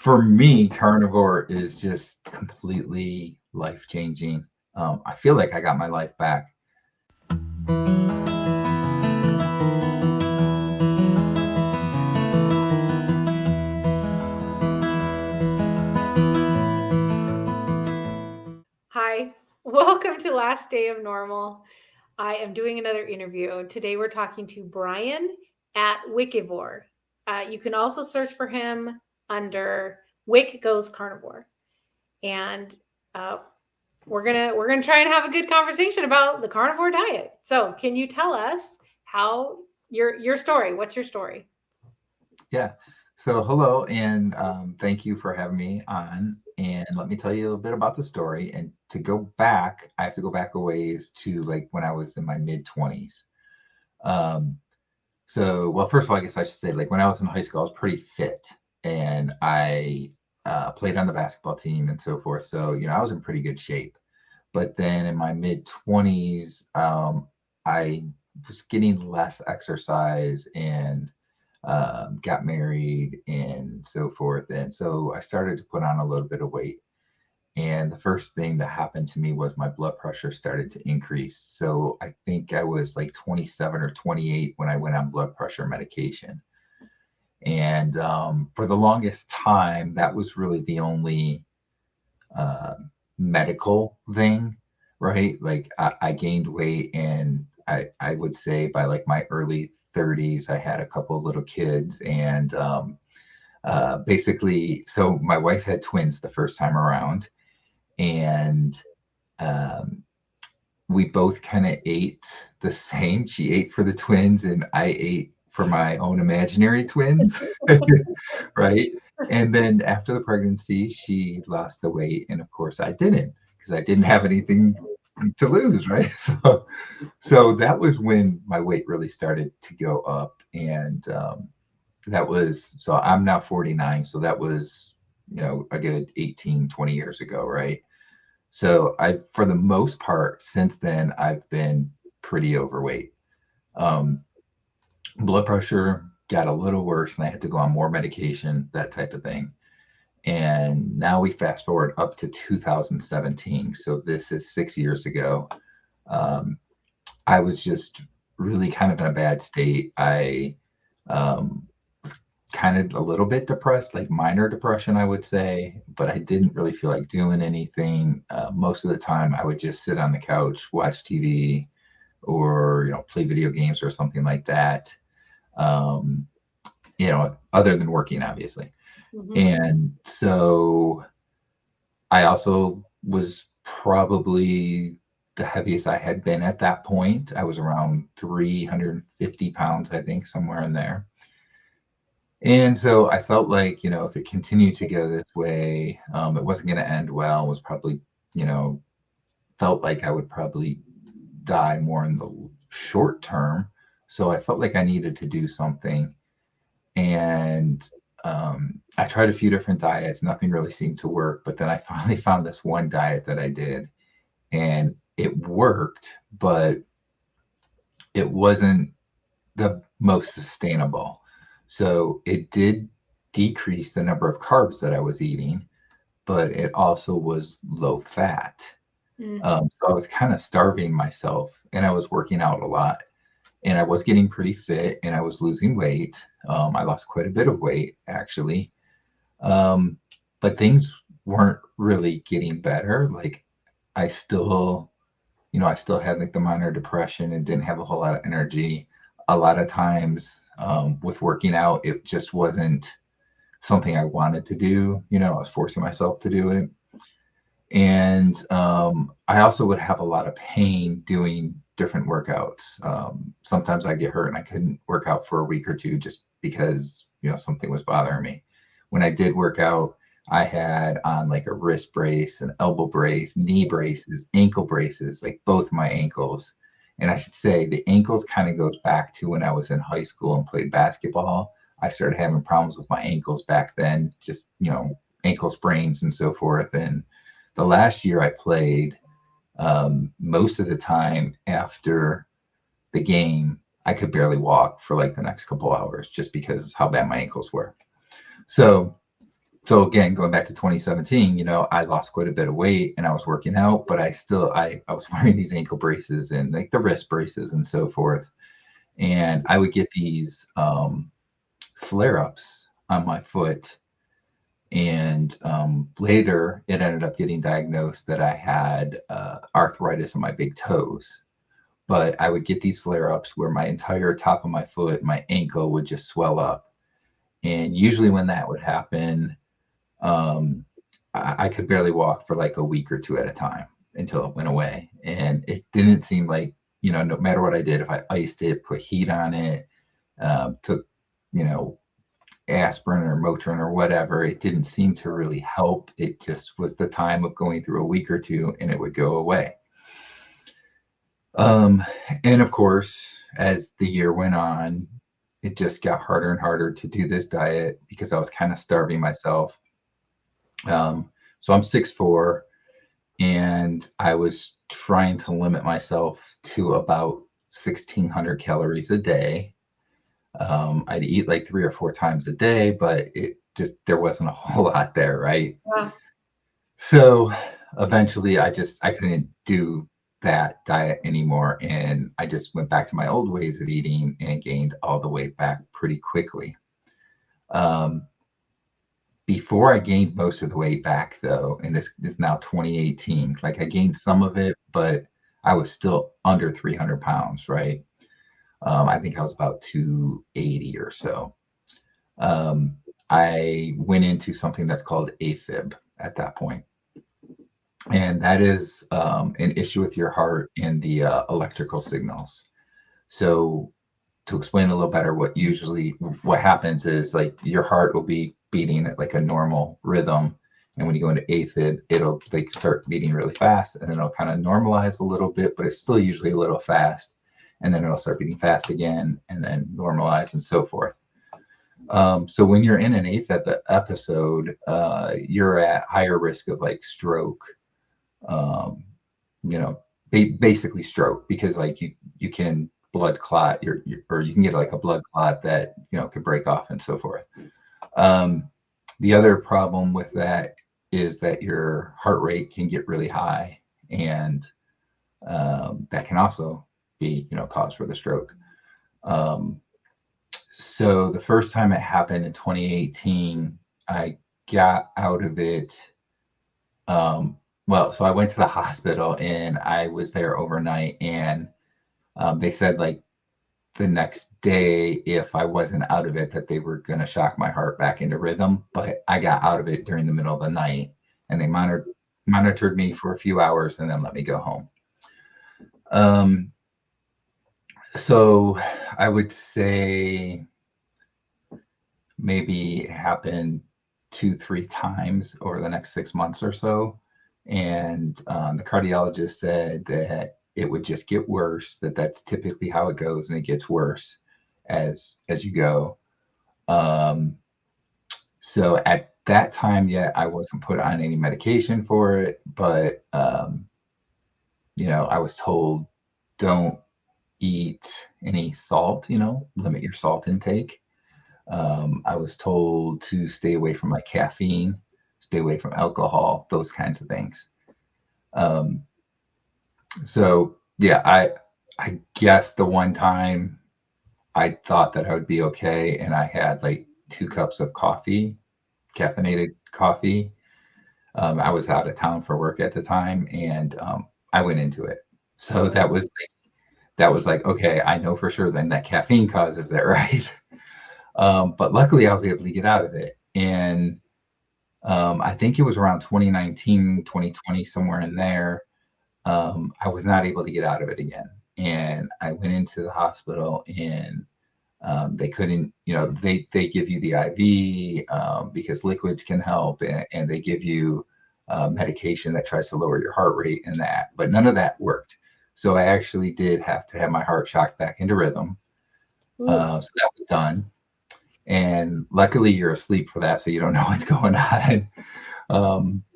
For me, carnivore is just completely life changing. I feel like I got my life back. Hi, welcome to Last Day of Normal. I am doing another interview. Today we're talking to Brian at Wikivore. You can also search for him under Wick Goes Carnivore. And uh, we're gonna try and have a good conversation about the carnivore diet. So can you tell us how your story? What's your story? Yeah. So, hello, and thank you for having me on. And let me tell you a little bit about the story. And to go back, I have to go back a ways to like when I was in my mid 20s. Um, well, first of all, I guess I should say, like when I was in high school, I was pretty fit, and I played on the basketball team and so forth. So, I was in pretty good shape. But then in my mid 20s, I was getting less exercise and got married and so forth. And so I started to put on a little bit of weight. And the first thing that happened to me was my blood pressure started to increase. So I think I was like 27 or 28 when I went on blood pressure medication. And for the longest time, that was really the only uh, medical thing, right? Like I gained weight, and I would say by like my early 30s, I had a couple of little kids, and basically, so my wife had twins the first time around, and um, we both kind of ate the same. She ate for the twins, and I ate for my own imaginary twins, right? And then after the pregnancy, she lost the weight, and of course, I didn't because I didn't have anything to lose, right? So that was when my weight really started to go up, and that was so I'm now 49, so that was a good 18, 20 years ago, right? So I, for the most part, since then, I've been pretty overweight. Um, Blood pressure got a little worse, and I had to go on more medication, that type of thing. And now we fast forward up to 2017. So this is 6 years ago. Um, I was just really kind of in a bad state. I was kind of a little bit depressed, like minor depression, I would say, but I didn't really feel like doing anything. Most of the time, I would just sit on the couch, watch TV, or play video games or something like that. Um, Other than working, obviously. Mm-hmm. And so I also was probably the heaviest I had been at that point. I was around 350 pounds, I think, somewhere in there. And so I felt like, if it continued to go this way, it wasn't going to end well. It was probably, you know, felt like I would probably die more in the short term. So I felt like I needed to do something. And I tried a few different diets. Nothing really seemed to work. But then I finally found this one diet that I did, and it worked, but it wasn't the most sustainable. So it did decrease the number of carbs that I was eating, but it also was low fat. So I was kind of starving myself, and I was working out a lot, and I was getting pretty fit, and I was losing weight. I lost quite a bit of weight, actually. Um, but things weren't really getting better. Like I still, I still had like the minor depression and didn't have a whole lot of energy. A lot of times with working out, it just wasn't something I wanted to do. I was forcing myself to do it. And I also would have a lot of pain doing different workouts. Sometimes I get hurt and I couldn't work out for a week or two just because, something was bothering me. When I did work out, I had on like a wrist brace, an elbow brace, knee braces, ankle braces, like both my ankles. And I should say the ankles kind of goes back to when I was in high school and played basketball. I started having problems with my ankles back then, just, ankle sprains and so forth. And the last year I played, most of the time after the game, I could barely walk for like the next couple hours just because how bad my ankles were. So So again, going back to 2017, I lost quite a bit of weight and I was working out, but I was wearing these ankle braces and like the wrist braces and so forth. And I would get these flare-ups on my foot. And later it ended up getting diagnosed that I had arthritis in my big toes. But I would get these flare-ups where my entire top of my foot, my ankle would just swell up. And usually when that would happen, um, I could barely walk for like a week or two at a time until it went away. And it didn't seem like, no matter what I did, if I iced it, put heat on it, took, aspirin or Motrin or whatever, it didn't seem to really help. It just was the time of going through a week or two and it would go away. Um, and of course, as the year went on, it just got harder and harder to do this diet because I was kind of starving myself. So I'm 6'4", and I was trying to limit myself to about 1,600 calories a day. I'd eat like 3 or 4 times a day, but there wasn't a whole lot there, right? Yeah. So eventually I couldn't do that diet anymore. And I just went back to my old ways of eating and gained all the weight back pretty quickly. Before I gained most of the weight back though, and this is now 2018, like I gained some of it, but I was still under 300 pounds, right? I think I was about 280 or so. I went into something that's called Afib at that point. And that is an issue with your heart and the electrical signals. So to explain a little better, what happens is like your heart will be beating at like a normal rhythm. And when you go into Afib, it'll like start beating really fast and then it'll kind of normalize a little bit, but it's still usually a little fast. And then it'll start beating fast again and then normalize and so forth. So when you're in an Afib episode, you're at higher risk of like stroke, basically stroke, because like you can blood clot or you can get like a blood clot that, could break off and so forth. The other problem with that is that your heart rate can get really high, and that can also be, cause for the stroke. So the first time it happened in 2018, I got out of it. So I went to the hospital and I was there overnight, and they said like the next day, if I wasn't out of it, that they were going to shock my heart back into rhythm. But I got out of it during the middle of the night, and they monitored me for a few hours and then let me go home. So I would say maybe it happened 2-3 times over the next 6 months or so. And the cardiologist said that it would just get worse, that's typically how it goes, and it gets worse as you go. So at that time yet, I wasn't put on any medication for it, but I was told don't eat any salt, limit your salt intake. I was told to stay away from like caffeine, stay away from alcohol, those kinds of things. So yeah, I guess the one time I thought that I would be okay, and I had like 2 cups of coffee, caffeinated coffee. I was out of town for work at the time, and I went into it. So that was like, okay, I know for sure then that caffeine causes that, right? But luckily I was able to get out of it. And I think it was around 2019, 2020, somewhere in there. I was not able to get out of it again. And I went into the hospital, and they couldn't, they give you the IV because liquids can help, and they give you medication that tries to lower your heart rate and that, but none of that worked. So I actually did have to have my heart shocked back into rhythm. So that was done. And luckily you're asleep for that, so you don't know what's going on.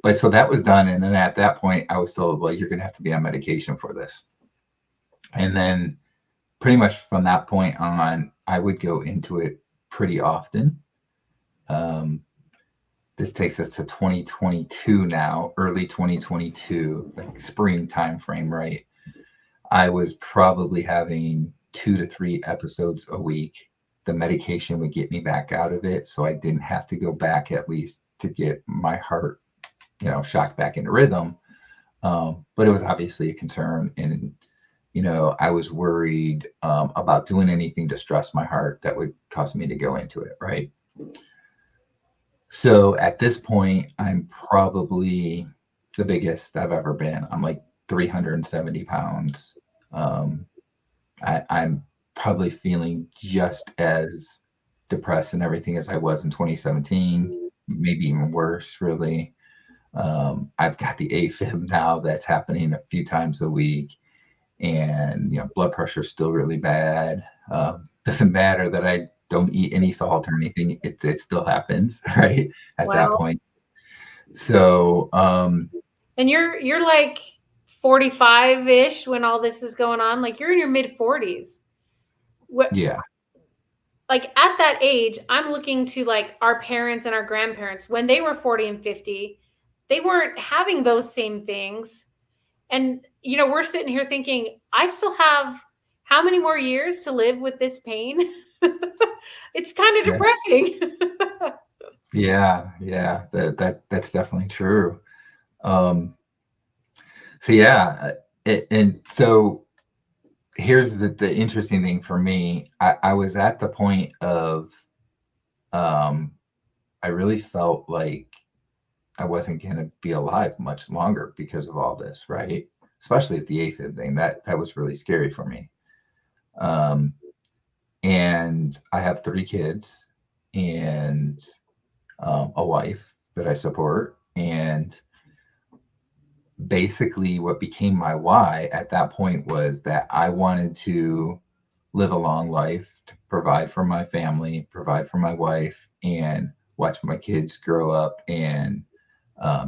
But so that was done. And then at that point I was told, well, you're going to have to be on medication for this. And then pretty much from that point on, I would go into it pretty often. this takes us to 2022 now, early 2022, like spring time frame, right? I was probably having 2 to 3 episodes a week. The medication would get me back out of it, so I didn't have to go back, at least to get my heart, shocked back into rhythm. But it was obviously a concern, and I was worried about doing anything to stress my heart that would cause me to go into it, right? So at this point, I'm probably the biggest I've ever been. I'm like 370 pounds. I'm probably feeling just as depressed and everything as I was in 2017, maybe even worse, really. I've got the Afib now that's happening a few times a week, and blood pressure is still really bad. Doesn't matter that I don't eat any salt or anything; it still happens, right? At that point. So, and you're like 45-ish when all this is going on. Like you're in your mid 40s. Yeah. Like at that age, I'm looking to like our parents and our grandparents when they were 40 and 50, they weren't having those same things. And, we're sitting here thinking, I still have how many more years to live with this pain? It's kind of depressing. Yeah. That's definitely true. So yeah, and so here's the interesting thing for me. I was at the point of, I really felt like I wasn't going to be alive much longer because of all this, right? Especially with the Afib thing. That was really scary for me. And I have 3 kids and a wife that I support. And basically what became my why at that point was that I wanted to live a long life, to provide for my family, provide for my wife, and watch my kids grow up and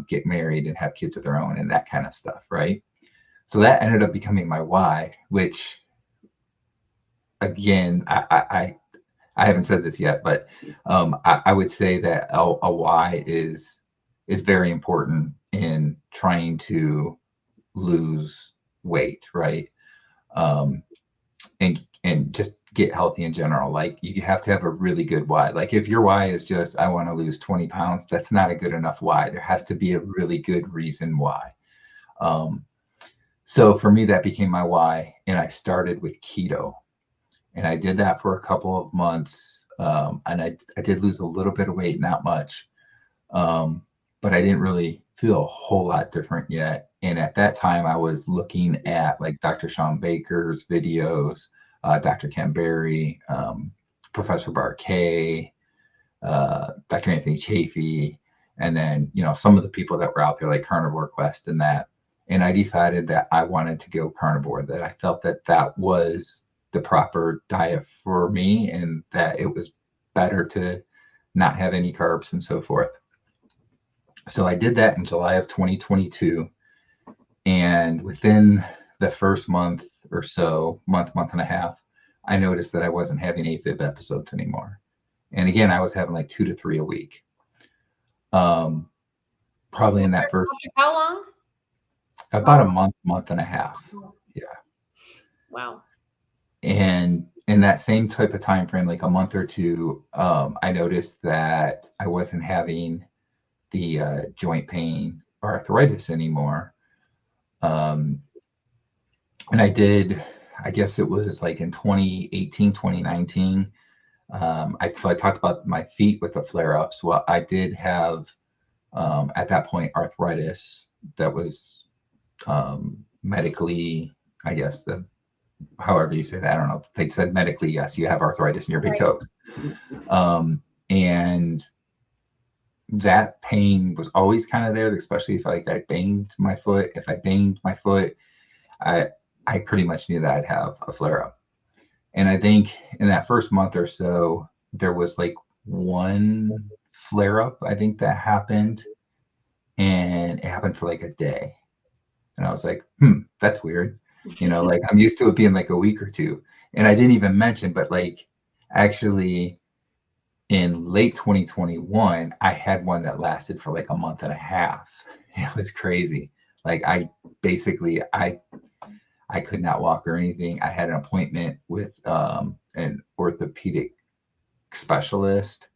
get married and have kids of their own and that kind of stuff, right? So that ended up becoming my why, which again, I haven't said this yet, but I would say that a why is very important in trying to lose weight, right? And just get healthy in general. Like you have to have a really good why. Like if your why is just I want to lose 20 pounds, that's not a good enough why. There has to be a really good reason why. So for me, that became my why, and I started with keto, and I did that for a couple of months, and I did lose a little bit of weight, not much, but I didn't really feel a whole lot different yet. And at that time, I was looking at like Dr. Sean Baker's videos, Dr. Ken Berry, Professor Barkay, Dr. Anthony Chafee, and then some of the people that were out there like Carnivore Quest and that. And I decided that I wanted to go carnivore, that I felt that that was the proper diet for me and that it was better to not have any carbs and so forth. So I did that in July of 2022. And within the first month or so, month and a half, I noticed that I wasn't having Afib episodes anymore. And again, I was having like 2 to 3 a week. Probably in that first. How long? About a month and a half. Yeah. Wow. And in that same type of time frame, like a month or two, I noticed that I wasn't having the joint pain or arthritis anymore. And I guess it was like in 2018, 2019. So I talked about my feet with the flare-ups. Well, I did have, at that point, arthritis that was medically, I guess, however you say that, I don't know. They said medically, yes, you have arthritis in your big toes. And that pain was always kind of there, especially if I banged my foot. If I banged my foot, I pretty much knew that I'd have a flare up. And I think in that first month or so, there was like one flare up, I think, that happened. And it happened for like a day. And I was like, that's weird. Like I'm used to it being like a week or two. And I didn't even mention, but like actually in late 2021, I had one that lasted for like a month and a half. It was crazy. Like I could not walk or anything. I had an appointment with an orthopedic specialist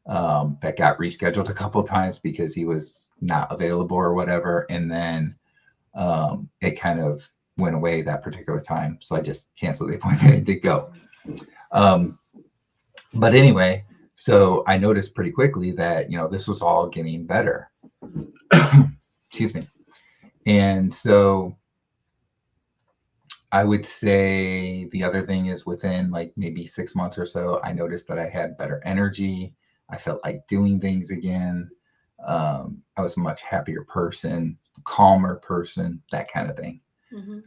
that got rescheduled a couple times because he was not available or whatever. And then it kind of went away that particular time. So I just canceled the appointment and did go. But anyway, so I noticed pretty quickly that, this was all getting better. Excuse me. And so I would say the other thing is within like maybe 6 months or so, I noticed that I had better energy. I felt like doing things again. I was a much happier person, calmer person, that kind of thing. Mm-hmm.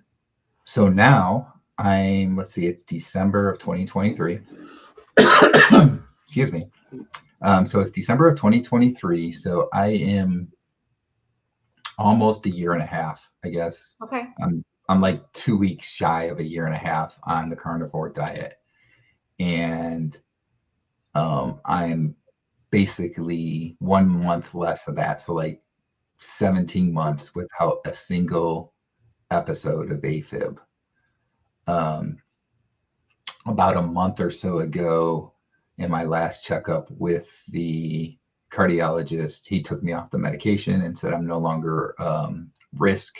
So now let's see, it's December of 2023. Excuse me. So it's December of 2023. So I am almost a year and a half, I guess. Okay. I'm like 2 weeks shy of a year and a half on the carnivore diet. And I'm basically 1 month less of that. So like 17 months without a single episode of Afib. About a month or so ago, in my last checkup with the cardiologist, he took me off the medication and said I'm no longer risk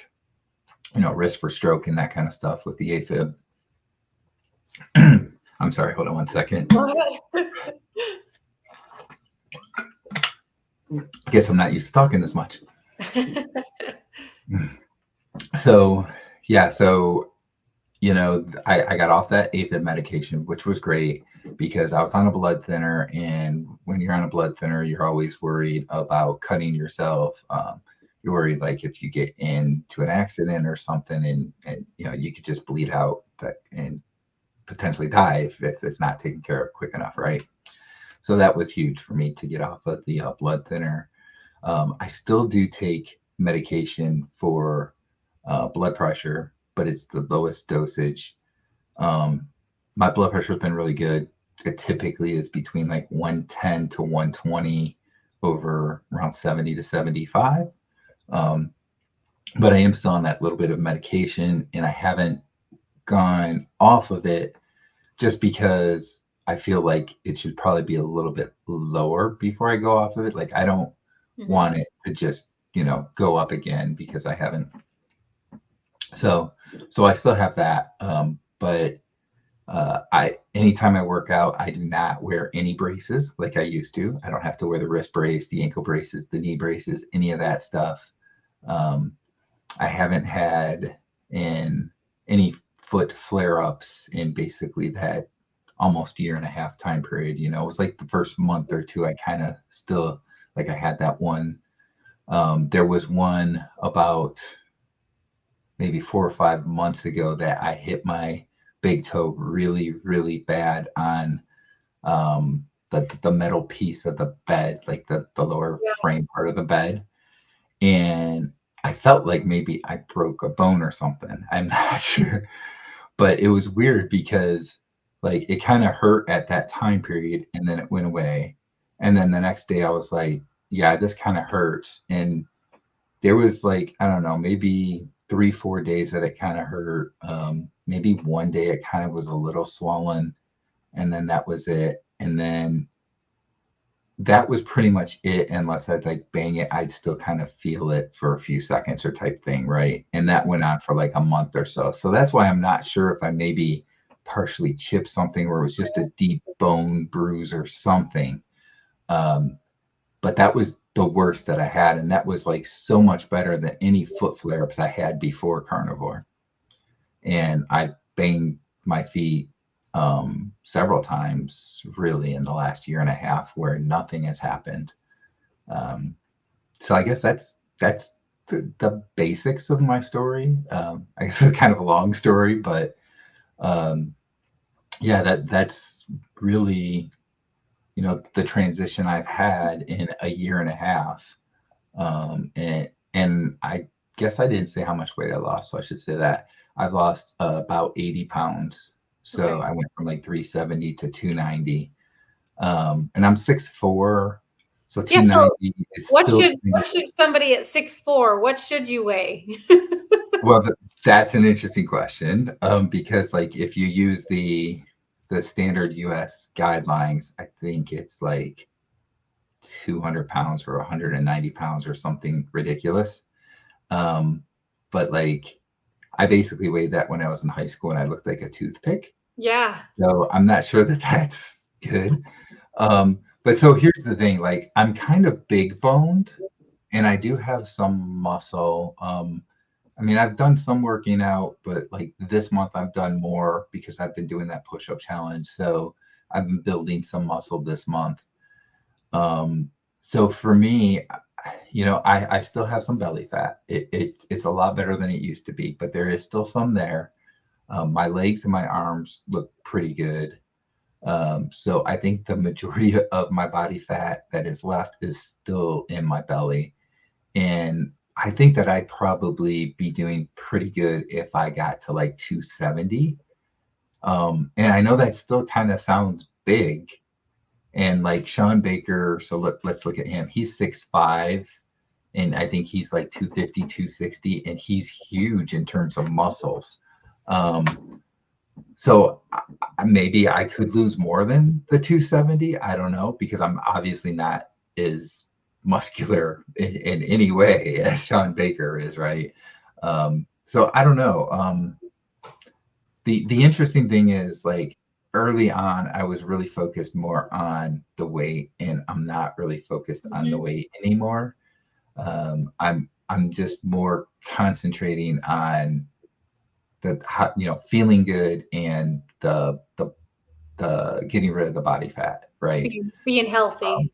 for stroke and that kind of stuff with the Afib. I'm sorry, hold on 1 second. Go ahead. I guess I'm not used to talking this much. So, yeah, I got off that Afib medication, which was great because I was on a blood thinner. And when you're on a blood thinner, you're always worried about cutting yourself. You're worried like if you get into an accident or something and you could just bleed out and potentially die if it's not taken care of quick enough, right? So that was huge for me to get off of the blood thinner. I still do take medication for blood pressure, but it's the lowest dosage. My blood pressure has been really good. It typically is between like 110 to 120 over around 70 to 75. But I am still on that little bit of medication, and I haven't gone off of it just because I feel like it should probably be a little bit lower before I go off of it. Like I don't want it to just, go up again because I haven't. So I still have that. But anytime I work out, I do not wear any braces like I used to. I don't have to wear the wrist brace, the ankle braces, the knee braces, any of that stuff. I haven't had any foot flare-ups in basically that almost year and a half time period. It was like the first month or two, I kind of still like I had that one. There was one about maybe 4 or 5 months ago that I hit my big toe really, really bad on the metal piece of the bed, like the lower frame part of the bed. And I felt like maybe I broke a bone or something. I'm not sure. But it was weird because like it kind of hurt at that time period and then it went away. And then the next day I was like, yeah, this kind of hurts. And there was like, I don't know, maybe 3-4 days that it kind of hurt. Maybe one day it kind of was a little swollen, and then that was it. And then that was pretty much it. Unless I'd like bang it, I'd still kind of feel it for a few seconds or type thing, right? And that went on for like a month or so. So that's why I'm not sure if I maybe partially chipped something or it was just a deep bone bruise or something. But that was the worst that I had. And that was like so much better than any foot flare-ups I had before carnivore. And I banged my feet several times really in the last year and a half where nothing has happened. So I guess that's the basics of my story. I guess it's kind of a long story, but yeah, that's really, the transition I've had in a year and a half. And I guess I didn't say how much weight I lost, so I should say that. I've lost about 80 pounds. So I went from like 370 to 290. And I'm 6'4", so Yeah. So 290 is still what should somebody at 6'4", what should you weigh? well. That's an interesting question, because like if you use the standard U.S. guidelines, I think it's like 200 pounds or 190 pounds or something ridiculous. Um, but like I basically weighed that when I was in high school and I looked like a toothpick. Yeah. So I'm not sure that that's good. But so here's the thing, like I'm kind of big boned and I do have some muscle. I mean, I've done some working out, but like this month I've done more because I've been doing that push-up challenge. So I've been building some muscle this month. Um, so for me, I still have some belly fat. It's a lot better than it used to be, but there is still some there. My legs and my arms look pretty good. So I think the majority of my body fat that is left is still in my belly. And I think that I'd probably be doing pretty good if I got to like 270. And I know that still kind of sounds big. And like Sean Baker, so let's look at him. He's 6'5", and I think he's like 250, 260, and he's huge in terms of muscles. So maybe I could lose more than the 270. I don't know, because I'm obviously not as muscular in any way as Sean Baker is, right? So I don't know. The interesting thing is like early on, I was really focused more on the weight, and I'm not really focused on the Mhm. weight anymore. I'm just more concentrating on feeling good and the getting rid of the body fat, right? Being Um, healthy.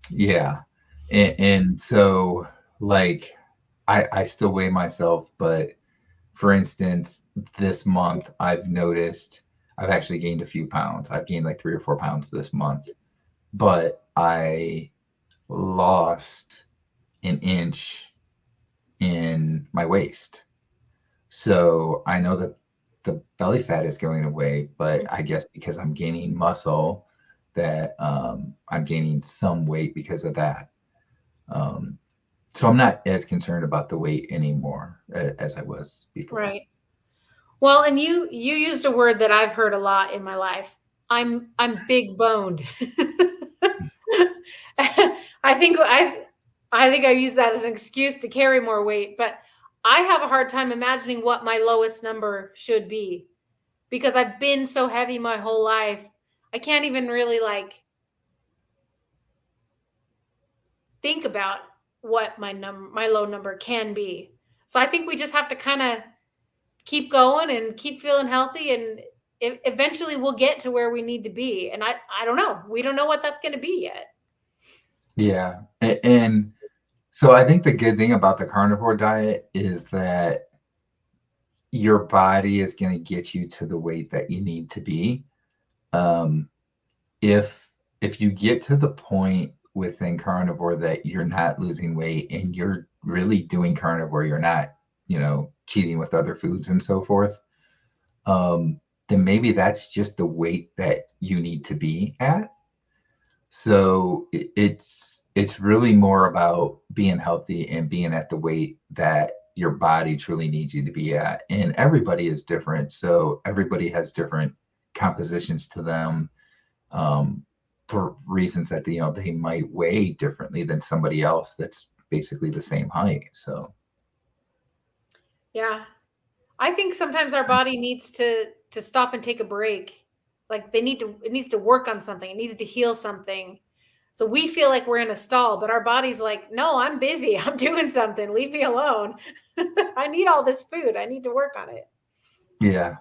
yeah, and so like I still weigh myself, but for instance, this month I've noticed I've actually gained a few pounds. I've gained like 3 or 4 pounds this month, but I lost an inch in my waist. So I know that the belly fat is going away, but I guess because I'm gaining muscle, that I'm gaining some weight because of that. Um, so I'm not as concerned about the weight anymore as I was before. Right. Well, and you used a word that I've heard a lot in my life. I'm big boned. I think I use that as an excuse to carry more weight, but I have a hard time imagining what my lowest number should be because I've been so heavy my whole life. I can't even really like think about what my low number can be. So I think we just have to kind of keep going and keep feeling healthy and eventually we'll get to where we need to be. And I don't know. We don't know what that's going to be yet. Yeah. And so I think the good thing about the carnivore diet is that your body is going to get you to the weight that you need to be. Um, if if you get to the point within carnivore that you're not losing weight and you're really doing carnivore, you're not, cheating with other foods and so forth, then maybe that's just the weight that you need to be at. So it's really more about being healthy and being at the weight that your body truly needs you to be at. And everybody is different, so everybody has different compositions to them, for reasons that they might weigh differently than somebody else that's basically the same height. So Yeah. I think sometimes our body needs to stop and take a break. Like it needs to work on something. It needs to heal something. So we feel like we're in a stall, but our body's like, "No, I'm busy. I'm doing something. Leave me alone. I need all this food. I need to work on it." yeah.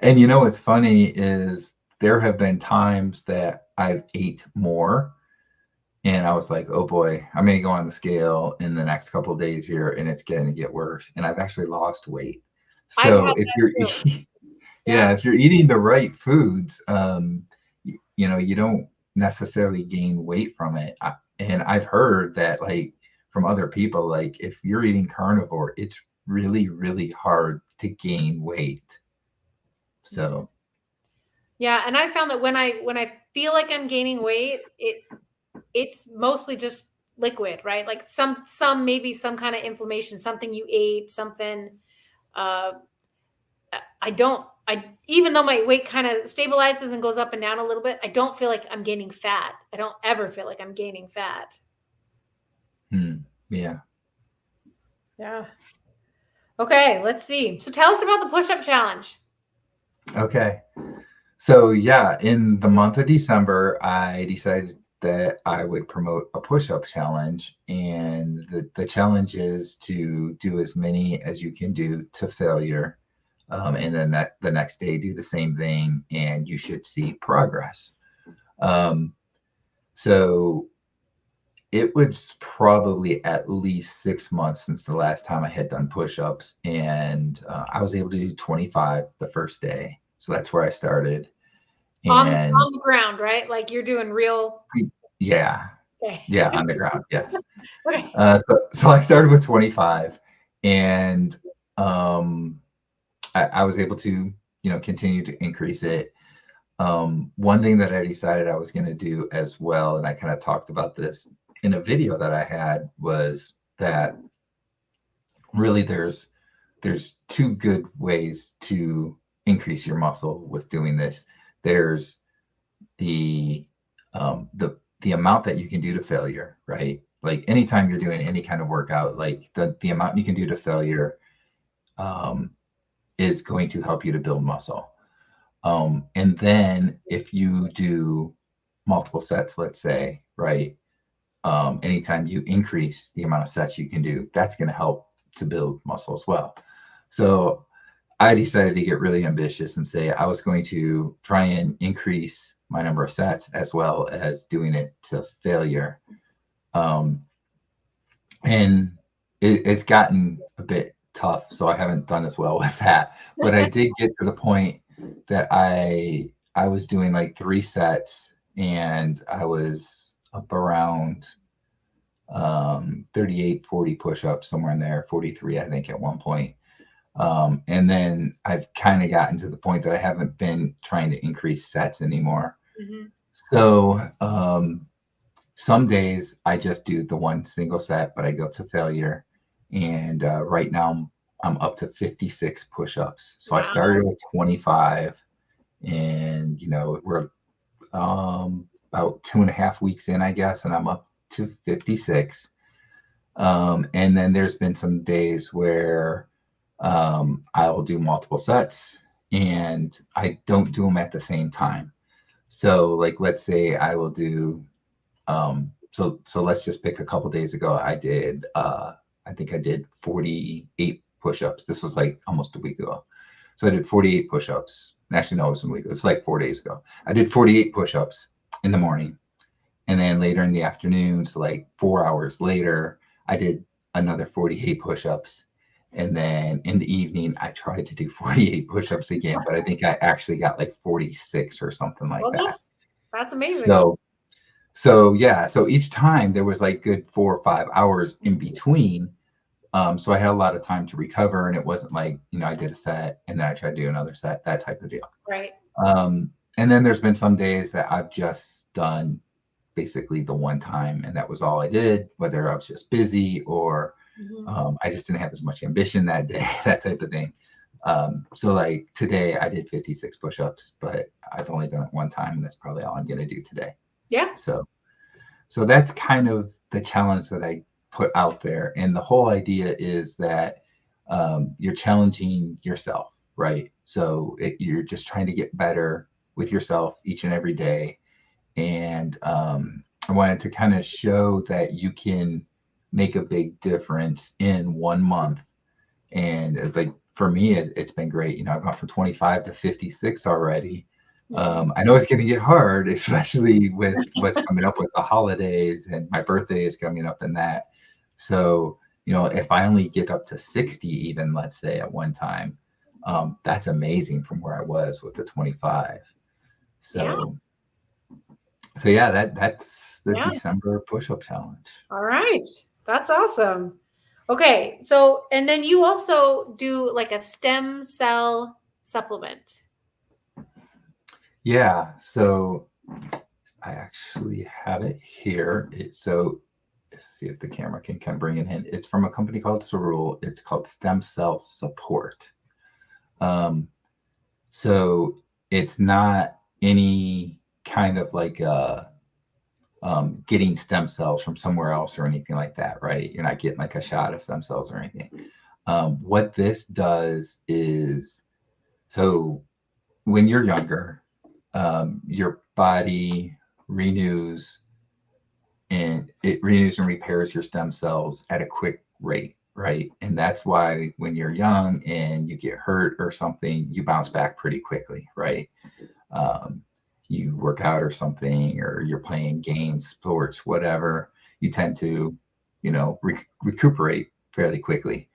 And what's funny is there have been times that I've ate more and I was like, oh boy, I'm gonna go on the scale in the next couple of days here and it's going to get worse. And I've actually lost weight. I've had So if that you're too. yeah, Yeah. if you're eating the right foods, you don't necessarily gain weight from it. And I've heard that like from other people, like if you're eating carnivore, it's really, really hard to gain weight. Mhm. So Yeah, and I found that when I feel like I'm gaining weight, it's mostly just liquid, right? Like some maybe some kind of inflammation, something you ate, something. Uh, I even though my weight kind of stabilizes and goes up and down a little bit, I don't feel like I'm gaining fat. I don't ever feel like I'm gaining fat. Yeah. Yeah. Okay, let's see. So tell us about the push-up challenge. Okay. So yeah, in the month of December, I decided that I would promote a push-up challenge, and the challenge is to do as many as you can do to failure, and then the next day do the same thing, and you should see progress. Um, so it was probably at least 6 months since the last time I had done push-ups, and I was able to do 25 the first day. So that's where I started. On And the ground, right? Like you're doing real. yeah, Okay. yeah, on the ground, yes. Okay. So I started with 25, and I was able to, continue to increase it. One thing that I decided I was going to do as well, and I kind of talked about this in a video that I had, was that really there's two good ways to increase your muscle with doing this. There's the the amount that you can do to failure, right? Like anytime you're doing any kind of workout, like the amount you can do to failure um, is going to help you to build muscle. And then if you do multiple sets, let's say, right? Anytime you increase the amount of sets you can do, that's going to help to build muscle as well. So I decided to get really ambitious and say I was going to try and increase my number of sets as well as doing it to failure. Um, and it's gotten a bit tough, so I haven't done as well with that. But I did get to the point that I was doing like 3 sets, and I was up around 38, 40 push-ups, somewhere in there, 43, I think, at one point. And then I've kind of gotten to the point that I haven't been trying to increase sets anymore. Mm-hmm. So some days I just do the one single set, but I go to failure. And right now I'm up to 56 push-ups. So I Wow. started with 25, and we're about 2.5 weeks in, I guess, and I'm up to 56. And then there's been some days where I'll do multiple sets, and I don't do them at the same time. So like, let's say I will do, so let's just pick a couple days ago. I think I did 48 push-ups. This was like almost a week ago. So I did 48 push-ups. Actually, no, it was a week ago. It's like 4 days ago. I did 48 push-ups in the morning. And then later in the afternoon, so like 4 hours later, I did another 48 push-ups. And then in the evening, I tried to do 48 push-ups again, but I think I actually got like 46 or something like Well, that. that's amazing. So yeah, so each time there was like good 4 or 5 hours in between. So I had a lot of time to recover, and it wasn't like, I did a set and then I tried to do another set, that type of deal. Right. And then there's been some days that I've just done basically the one time, and that was all I did, whether I was just busy or I just didn't have as much ambition that day, that type of thing. So like today I did 56 push-ups, but I've only done it one time, and that's probably all I'm going to do today. Yeah. So that's kind of the challenge that I put out there. And the whole idea is that you're challenging yourself, right? So you're just trying to get better with yourself each and every day. And I wanted to kind of show that you can make a big difference in 1 month. And it's like, for me, it's been great. I've gone from 25 to 56 already. I know it's going to get hard, especially with what's coming up with the holidays, and my birthday is coming up in that. So, if I only get up to 60, even, let's say, at one time, that's amazing from where I was with the 25. So yeah, that's the December push-up challenge. All right. That's awesome. Okay. So, and then you also do like a stem cell supplement. Yeah. So I actually have it here. So let's see if the camera can kind of bring it in. It's from a company called Cerule. It's called Stem Cell Support. So it's not any kind of like getting stem cells from somewhere else or anything like that, right? You're not getting like a shot of stem cells or anything. What this does is, so when you're younger, your body renews and repairs your stem cells at a quick rate, right? And that's why when you're young and you get hurt or something, you bounce back pretty quickly, right? You work out or something, or you're playing games, sports, whatever, you tend to, recuperate fairly quickly.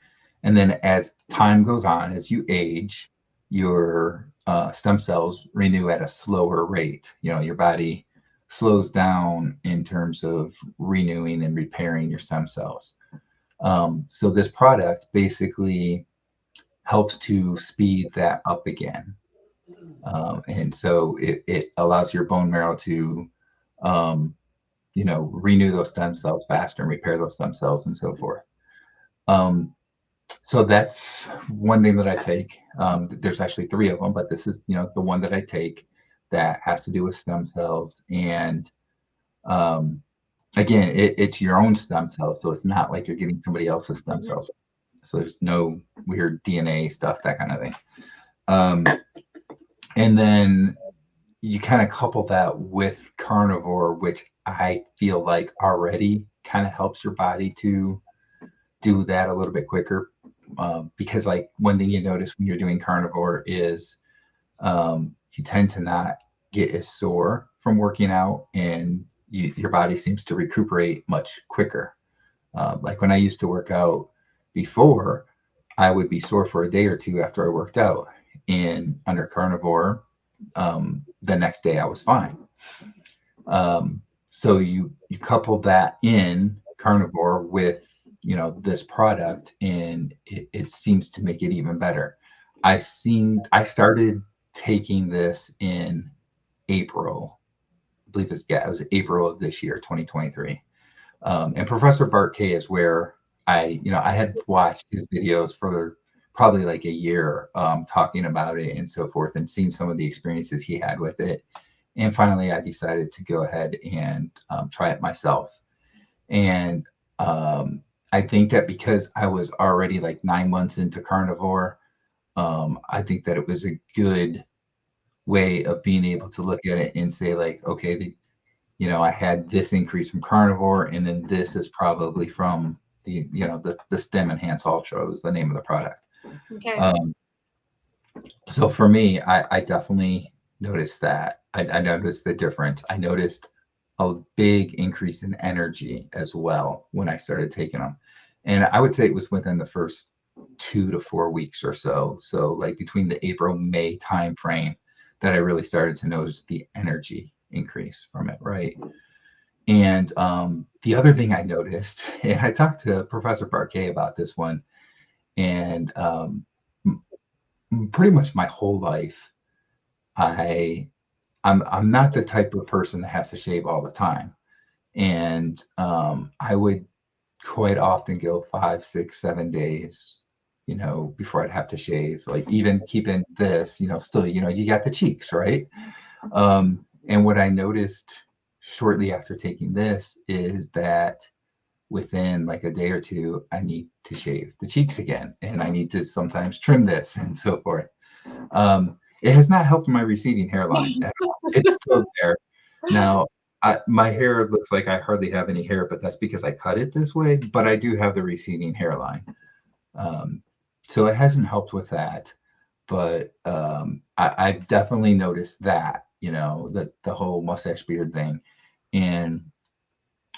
And then as time goes on, as you age, your stem cells renew at a slower rate. Your body slows down in terms of renewing and repairing your stem cells. So this product basically helps to speed that up again. And so it allows your bone marrow to, renew those stem cells faster and repair those stem cells and so forth. So that's one thing that I take. There's actually 3 of them, but this is, the one that I take that has to do with stem cells. And again, it's your own stem cells. So it's not like you're getting somebody else's stem cells. So there's no weird DNA stuff, that kind of thing. And then you kind of couple that with carnivore, which I feel like already kind of helps your body to do that a little bit quicker. Because like one thing you notice when you're doing carnivore is you tend to not get as sore from working out, and your body seems to recuperate much quicker. Like when I used to work out before, I would be sore for a day or 2 after I worked out. And under carnivore, the next day I was fine. So you couple that in carnivore with, this product, and it seems to make it even better. I started taking this in April. I believe it was April of this year, 2023. And Professor Bart K is where I had watched his videos for probably like a year, talking about it and so forth, and seen some of the experiences he had with it. And finally, I decided to go ahead and try it myself. And I think that because I was already like 9 months into carnivore, I think that it was a good way of being able to look at it and say like, okay, I had this increase from carnivore, and then this is probably from the Stem Enhance Ultra was the name of the product. Okay. So for me, I definitely noticed that. I noticed the difference. I noticed a big increase in energy as well when I started taking them. And I would say it was within the first 2 to 4 weeks or so. So like between the April-May timeframe that I really started to notice the energy increase from it, right? And the other thing I noticed, and I talked to Professor Barquet about this one, and pretty much my whole life, I'm not the type of person that has to shave all the time. And I would quite often go 5, 6, 7 days, before I'd have to shave. Like even keeping this, still, you got the cheeks, right? And what I noticed shortly after taking this is that within like a day or 2, I need to shave the cheeks again, and I need to sometimes trim this and so forth. It has not helped my receding hairline at all. It's still there. Now, my hair looks like I hardly have any hair, but that's because I cut it this way, but I do have the receding hairline. So it hasn't helped with that, but I've definitely noticed that, the whole mustache beard thing. And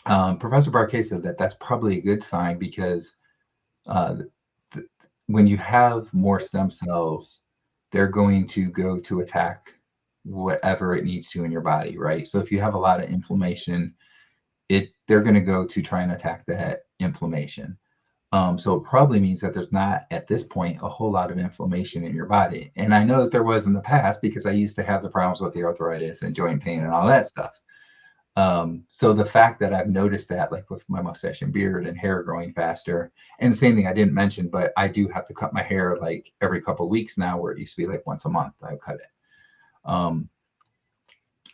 Professor Barquet said that that's probably a good sign, because when you have more stem cells, they're going to go to attack whatever it needs to in your body, right? So if you have a lot of inflammation, they're going to go to try and attack that inflammation. So it probably means that there's not, at this point, a whole lot of inflammation in your body. And I know that there was in the past, because I used to have the problems with the arthritis and joint pain and all that stuff. So the fact that I've noticed that, like with my mustache and beard and hair growing faster, and the same thing I didn't mention, but I do have to cut my hair like every couple of weeks now, where it used to be like once a month I cut it. Um,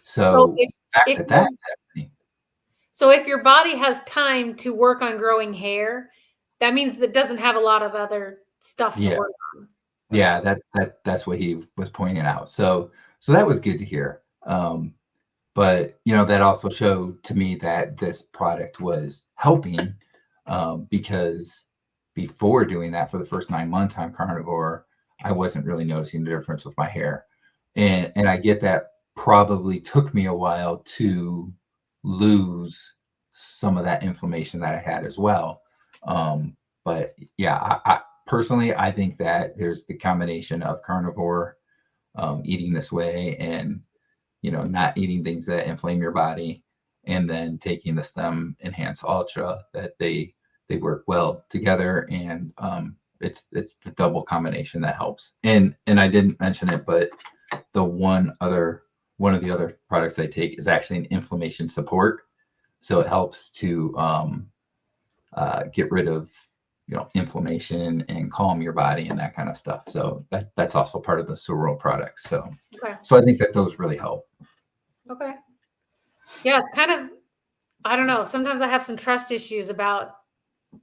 So so the fact if that your that's happening, so if your body has time to work on growing hair, that means that it doesn't have a lot of other stuff to yeah, work on. Okay. yeah, that's what he was pointing out. So that was good to hear. But that also showed to me that this product was helping, because before doing that for the first 9 months on carnivore, I wasn't really noticing the difference with my hair. And I get that probably took me a while to lose some of that inflammation that I had as well. But yeah, I personally, I think that there's the combination of carnivore, eating this way, and not eating things that inflame your body, and then taking the Stem Enhance Ultra, that they work well together, and it's the double combination that helps. And I didn't mention it, but the one of the other products I take is actually an inflammation support, so it helps to get rid of inflammation and calm your body and that kind of stuff. So that's also part of the Sorrel products. So Okay. so I think that those really help. Okay. Yeah, it's kind of, I don't know. Sometimes I have some trust issues about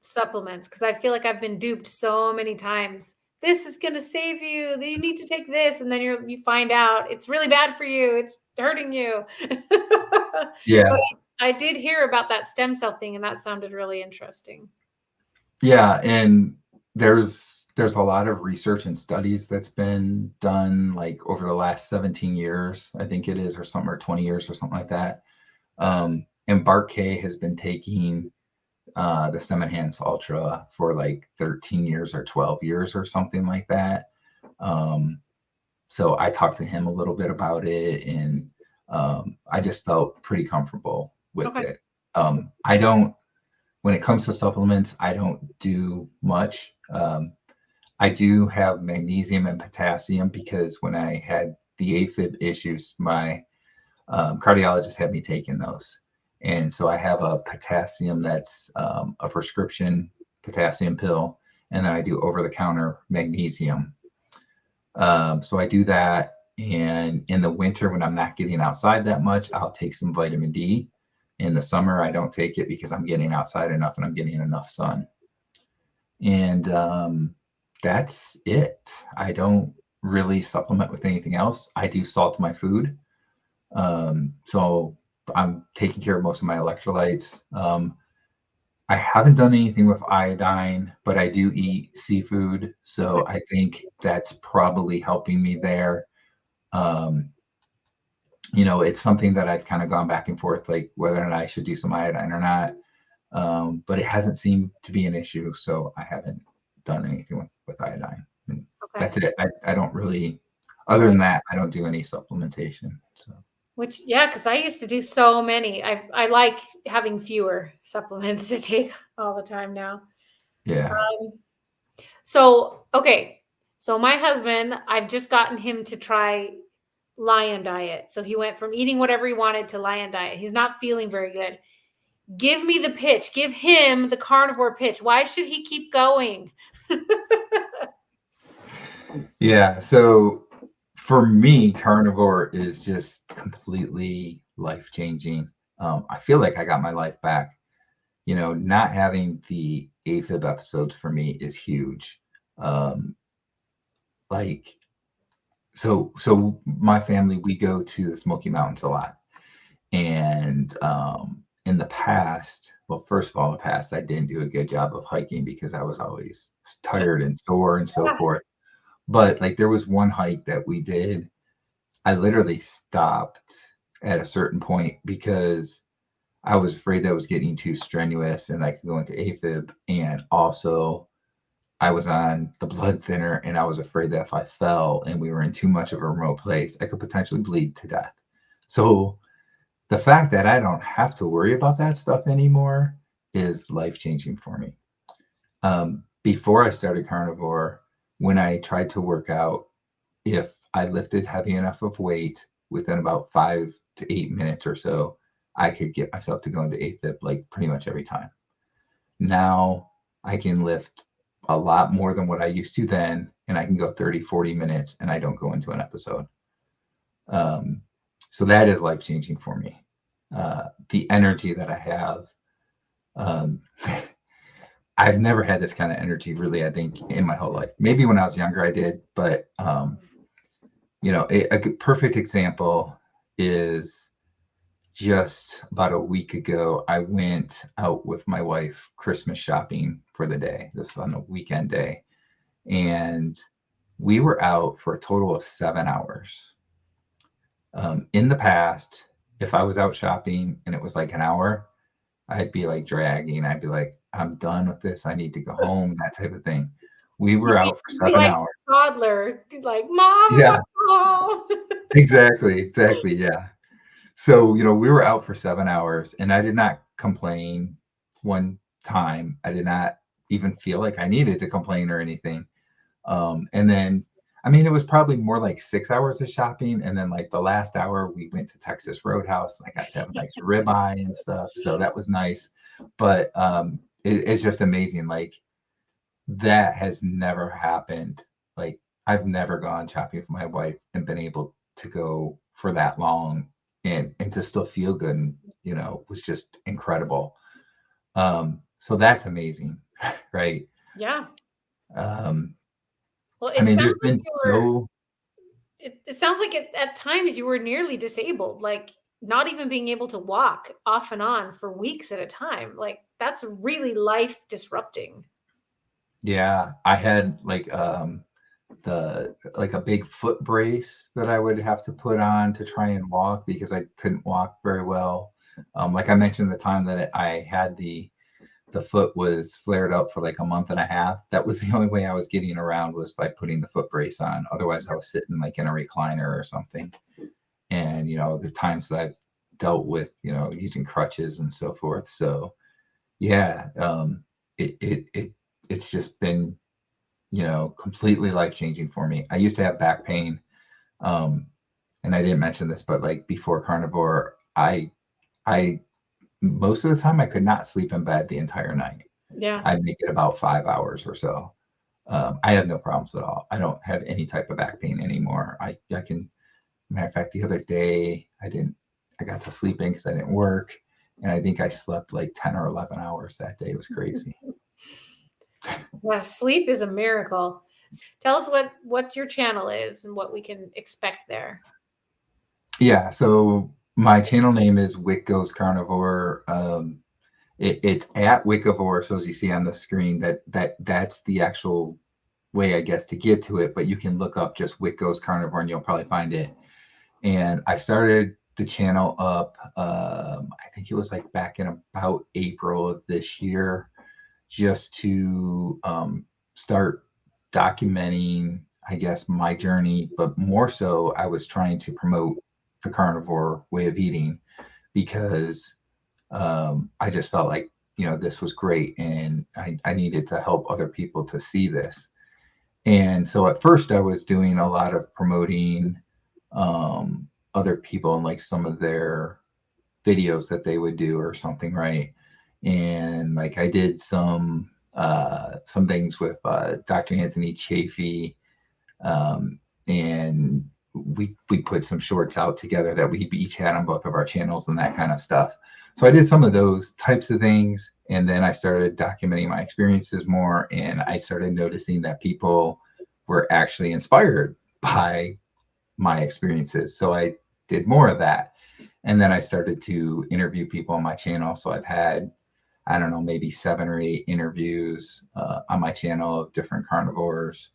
supplements because I feel like I've been duped so many times. This is going to save you. You need to take this, and then you find out it's really bad for you. It's hurting you. But Yeah. I did hear about that stem cell thing, and that sounded really interesting. Yeah, and there's a lot of research and studies that's been done like over the last 17 years, I think it is, or something, or 20 years or something like that. And Bart K has been taking the Stem Enhance Ultra for like 13 years or 12 years or something like that. So I talked to him a little bit about it, and I just felt pretty comfortable with Okay. it. I don't When it comes to supplements, I don't do much. I do have magnesium and potassium because when I had the Afib issues, my cardiologist had me taking those. And so I have a potassium that's a prescription potassium pill, and then I do over the counter magnesium. So I do that. And in the winter, when I'm not getting outside that much, I'll take some vitamin D. In the summer, I don't take it because I'm getting outside enough and I'm getting enough sun. And that's it. I don't really supplement with anything else. I do salt my food. So I'm taking care of most of my electrolytes. I haven't done anything with iodine, but I do eat seafood. So I think that's probably helping me there. Um, it's something that I've kind of gone back and forth, like whether or not I should do some iodine or not. But it hasn't seemed to be an issue. So I haven't done anything with iodine. And Okay. that's it. I don't really, other than that, I don't do any supplementation. So. Which, yeah, because I used to do so many. I like having fewer supplements to take all the time now. Yeah. Okay. So my husband, I've just gotten him to try Lion Diet. So he went from eating whatever he wanted to Lion Diet. He's not feeling very good. Give me the pitch. Give him the carnivore pitch. Why should he keep going? Yeah. So for me, carnivore is just completely life changing. I feel like I got my life back. Not having the AFib episodes for me is huge. Like, so my family, we go to the Smoky Mountains a lot. And in the past, well, first of all, in the past, I didn't do a good job of hiking because I was always tired and sore and so forth. But like there was one hike that we did, I literally stopped at a certain point because I was afraid that was getting too strenuous and I could go into AFib. And also I was on the blood thinner and I was afraid that if I fell and we were in too much of a remote place, I could potentially bleed to death. So the fact that I don't have to worry about that stuff anymore is life-changing for me. Before I started carnivore, when I tried to work out, if I lifted heavy enough of weight within about 5 to 8 minutes or so, I could get myself to go into Afib like pretty much every time. Now I can lift a lot more than what I used to then, and I can go 30, 40 minutes and I don't go into an episode. So that is life changing for me. The energy that I have, um, I've never had this kind of energy really, I think, in my whole life. Maybe when I was younger I did, but a perfect example is just about a week ago, I went out with my wife Christmas shopping for the day. This is on a weekend day. And we were out for a total of 7 hours. In the past, if I was out shopping and it was like an hour, I'd be like dragging. I'd be like, I'm done with this. I need to go home, that type of thing. We were out for You'd be 7 like hours. toddler, like, Mom, Yeah, Mom. exactly. Yeah. So, we were out for 7 hours and I did not complain one time. I did not even feel like I needed to complain or anything. And then, I mean, it was probably more like 6 hours of shopping. And then like the last hour we went to Texas Roadhouse and I got to have a nice ribeye and stuff. So that was nice. But it's just amazing. Like that has never happened. Like I've never gone shopping with my wife and been able to go for that long and to still feel good and was just incredible. So that's amazing, right? Yeah. Um, Well, I it mean, sounds there's like been you were. so It sounds like at times you were nearly disabled, like not even being able to walk off and on for weeks at a time. Like that's really life disrupting. yeah, I had like a big foot brace that I would have to put on to try and walk because I couldn't walk very well. Like I mentioned, the time that I had the foot was flared up for like a month and a half. That was the only way I was getting around was by putting the foot brace on. Otherwise, I was sitting like in a recliner or something. And the times that I've dealt with using crutches and so forth. So yeah, it's just been completely life changing for me. I used to have back pain, um, and I didn't mention this, but like before carnivore, I most of the time I could not sleep in bed the entire night. Yeah. I'd make it about 5 hours or so. I have no problems at all. I don't have any type of back pain anymore. I can. Matter of fact, the other day I got to sleep in because I didn't work, and I think I slept like 10 or 11 hours that day. It was crazy. Yeah, sleep is a miracle. Tell us what your channel is and what we can expect there. Yeah, so my channel name is Wick Goes Carnivore. It's at Wickivore, so as you see on the screen, that's the actual way, I guess, to get to it. But you can look up just Wick Goes Carnivore, and you'll probably find it. And I started the channel up. I think it was like back in about April of this year, just to start documenting, I guess, my journey. But more so, I was trying to promote the carnivore way of eating because I just felt like this was great and I needed to help other people to see this. And so at first I was doing a lot of promoting other people and like some of their videos that they would do or something, right? And like I did some things with Dr. Anthony Chafee, and we put some shorts out together that we each had on both of our channels and that kind of stuff. So I did some of those types of things, and then I started documenting my experiences more, and I started noticing that people were actually inspired by my experiences. So I did more of that. And then I started to interview people on my channel. So I've had, I don't know, maybe 7 or 8 interviews on my channel of different carnivores,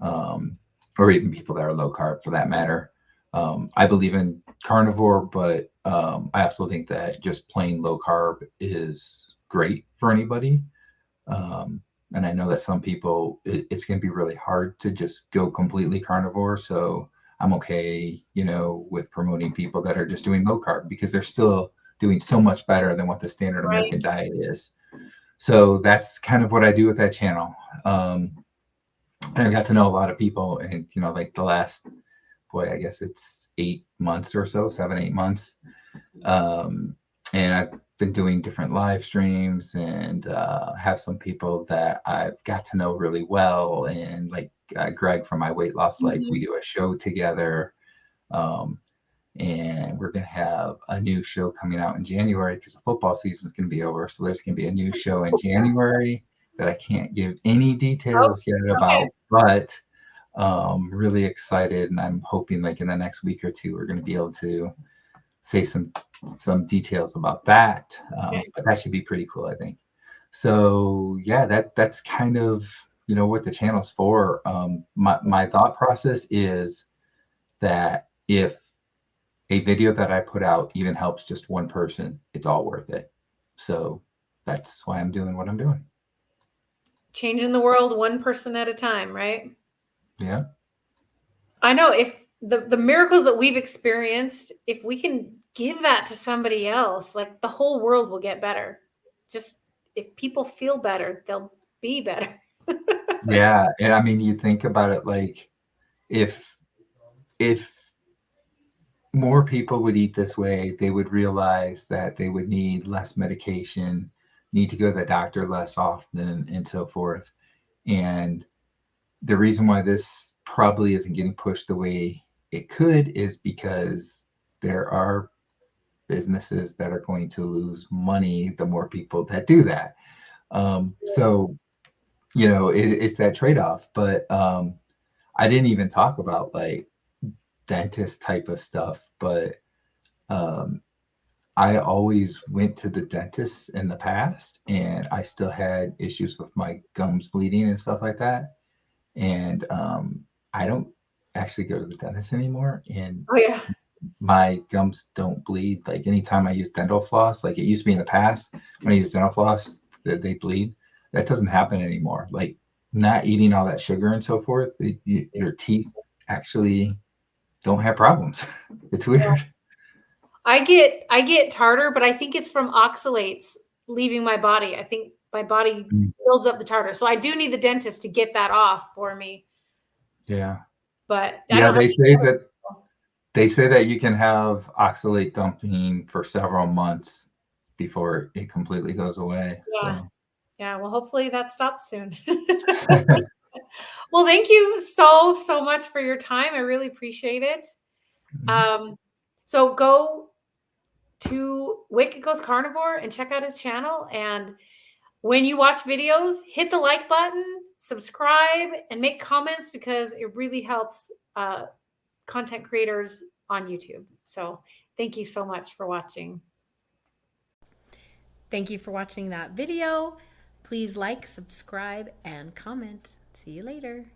or even people that are low carb for that matter. I believe in carnivore, but I also think that just plain low carb is great for anybody. And I know that some people, it's going to be really hard to just go completely carnivore. So I'm okay, with promoting people that are just doing low carb because they're still doing so much better than what the standard Right. American diet is. So that's kind of what I do with that channel. And I got to know a lot of people, and like the last, boy, I guess it's 8 months or so, 7, 8 months. and I've been doing different live streams and have some people that I've got to know really well. And like Greg from My Weight Loss Life, we do a show together. Um, and we're going to have a new show coming out in January because the football season is going to be over. So there's going to be a new show in January that I can't give any Oh, details yet okay. about, but really excited. And I'm hoping like in the next week or two, we're going to be able to say some details about that. Okay. But that should be pretty cool, I think. So yeah, that's kind of what the channel's for. My thought process is that if a video that I put out even helps just one person, it's all worth it. So that's why I'm doing what I'm doing. Changing the world one person at a time, right? Yeah. I know if the miracles that we've experienced, if we can give that to somebody else, like the whole world will get better. Just if people feel better, they'll be better. Yeah. And I mean, you think about it like if more people would eat this way, they would realize that they would need less medication, need to go to the doctor less often, and so forth. And the reason why this probably isn't getting pushed the way it could is because there are businesses that are going to lose money the more people that do that. So, it's that trade off. But I didn't even talk about like dentist type of stuff, but um, I always went to the dentist in the past and I still had issues with my gums bleeding and stuff like that. And I don't actually go to the dentist anymore. And Oh yeah. my gums don't bleed. Like anytime I use dental floss, like it used to be in the past when I use dental floss, that they bleed. That doesn't happen anymore. Like not eating all that sugar and so forth, your teeth actually don't have problems. It's weird. I get tartar, but I think it's from oxalates leaving my body. I think my body Mm. builds up the tartar. So I do need the dentist to get that off for me. Yeah. But I Yeah, don't have they say that you can have oxalate dumping for several months before it completely goes away. yeah. So Yeah, well hopefully that stops soon. Well, thank you so much for your time. I really appreciate it. Um, so go to Wicked Goes Carnivore and check out his channel. And when you watch videos, hit the like button, subscribe, and make comments because it really helps content creators on YouTube. So thank you so much for watching. Thank you for watching that video. Please like, subscribe, and comment. See you later.